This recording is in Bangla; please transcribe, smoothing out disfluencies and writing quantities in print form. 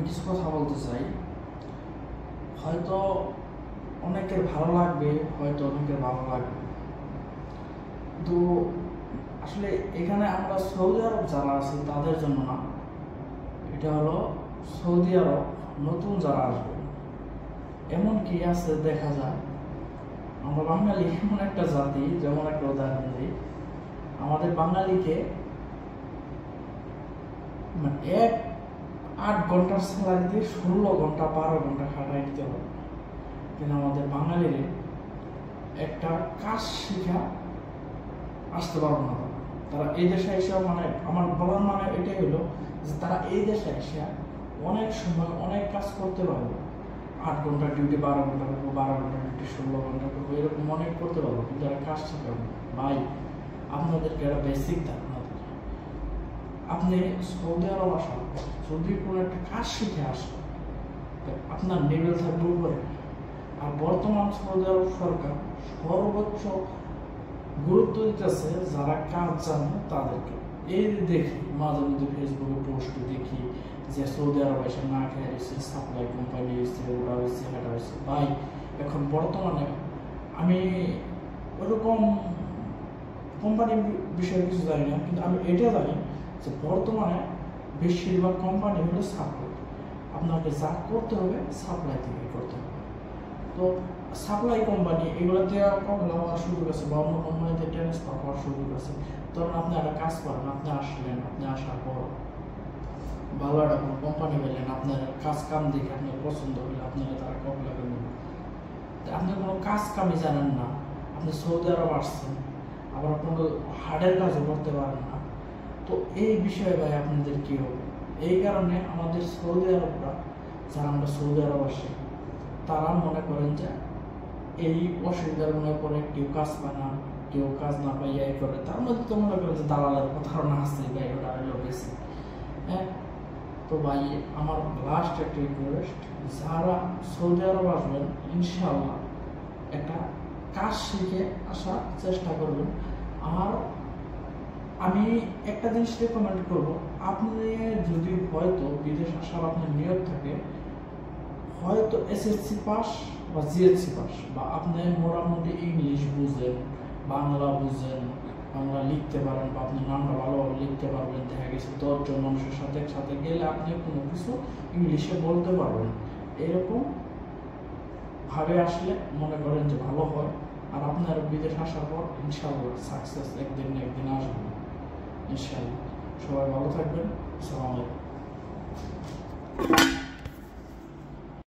কিছু কথা বলতে চাই। হয়তো অনেকের ভালো লাগবে, হয়তো অনেকের ভালো লাগবে। তো আসলে এখানে আমরা সৌদি আরব যারা আছি তাদের জন্য না, এটা হলো সৌদি আরব নতুন যারা আসবে। এমন কি আছে দেখা যায়, আমরা বাঙালি এমন একটা জাতি, যেমন একটা উদাহরণ দিই, আমাদের বাঙালিকে মানে 8 ঘন্টার স্যালারি দিয়ে 16 ঘন্টা 12 ঘন্টা খাটাই দিতে হবে। কিন্তু আমাদের বাঙালির একটা কাজ শিখা আসতে পারবো না। তারা এই দেশে এসে, মানে আমার বলার মানে এটাই হলো যে তারা এই দেশে এসে অনেক সময় অনেক কাজ করতে পারবে। 8 ঘন্টা ডিউটি 12 ঘন্টা করবো, 12 ঘন্টা ডিউটি 16 ঘন্টা করবো, এরকম অনেক করতে পারবো, কিন্তু তারা কাজ শিখাবে। ভাই, আপনাদেরকে একটা বেসিক ধারণা দিই। আপনি সৌদি আরব আসার পর যদি কোনো একটা কাজ শিখে আসেন, আপনার লেভেল থাকবে উপরে। আর বর্তমান সৌদি আরব সরকার সর্বোচ্চ গুরুত্ব দিতেছে যারা কাজ জানে তাদেরকে। এই দেখি মাঝে মধ্যে ফেসবুকে পোস্ট দেখি যে সৌদি আরব এসে না খেয়ে রয়েছে, সাপ্লাই কোম্পানি হয়েছে, ওটা হয়েছে, এটা হয়েছে। ভাই, এখন বর্তমানে আমি ওরকম কোম্পানির বিষয়ে কিছু জানি না, কিন্তু আমি এটা জানি যে বর্তমানে বেশিরভাগ কোম্পানি হলো সাপ্লাই। আপনাকে যা করতে হবে সাপ্লাই থেকে করতে হবে। তো সাপ্লাই কোম্পানি এগুলোতে কমলা হওয়ার সুযোগ আছে, বা অন্য কোম্পানিতে ট্রান্সফার হওয়ার সুযোগ আছে। তখন আপনি একটা কাজ করেন, আপনি আসলেন, আপনি আসার পর ভালো একটা কোনো কোম্পানি পেলেন, আপনার কাজ কাম দেখে আপনার পছন্দ হলে আপনারা তারা কমলা করে নেবেন। আপনি কোনো কাজ কামই জানেন না, আপনি সৌদি আরব আসছেন, আবার কোনো হার্ডের কাজও করতে পারেন না। তো এই বিষয়ে ভাই আপনাদের কি হবে? এই কারণে আমাদের সৌদি আরবরা, যারা আমরা সৌদি আরব আসি, তারা মনে করেন যে এই অসুবিধার মনে করে কেউ কাজ পায় না, কেউ কাজ না পাই এই করে। তার মধ্যে তো মনে করেন যে দালালের প্রতারণা আছে, ভাই ওটা হলো বেশি। হ্যাঁ, তো ভাই আমার লাস্ট একটা রিকোয়েস্ট, যারা সৌদি আরব আসবেন ইনশাআল্লাহ একটা কাজ শিখে আসার চেষ্টা করবেন। আর আমি একটা জিনিস রেকমেন্ড করবো, আপনি যদি হয়তো বিদেশ আসার আপনার নিয়ত থাকে, হয়তো এসএসসি পাস বা জিএসসি পাস, বা আপনি মোটামুটি ইংলিশ বুঝেন, বাংলা বুঝেন, বাংলা লিখতে পারেন, বা আপনি নামটা ভালোভাবে লিখতে পারবেন। দেখা গেছে 10 জন মানুষের সাথে একসাথে গেলে আপনি কোনো কিছু ইংলিশে বলতে পারবেন। এরকম ভাবে আসলে মনে করেন যে ভালো হয়। আর আপনার বিদেশ আসার পর ইনশাআল্লাহ সাকসেস একদিন না একদিন আসবে ইনশাআল্লাহ। সবাই ভালো থাকবেন। আসসালামু আলাইকুম।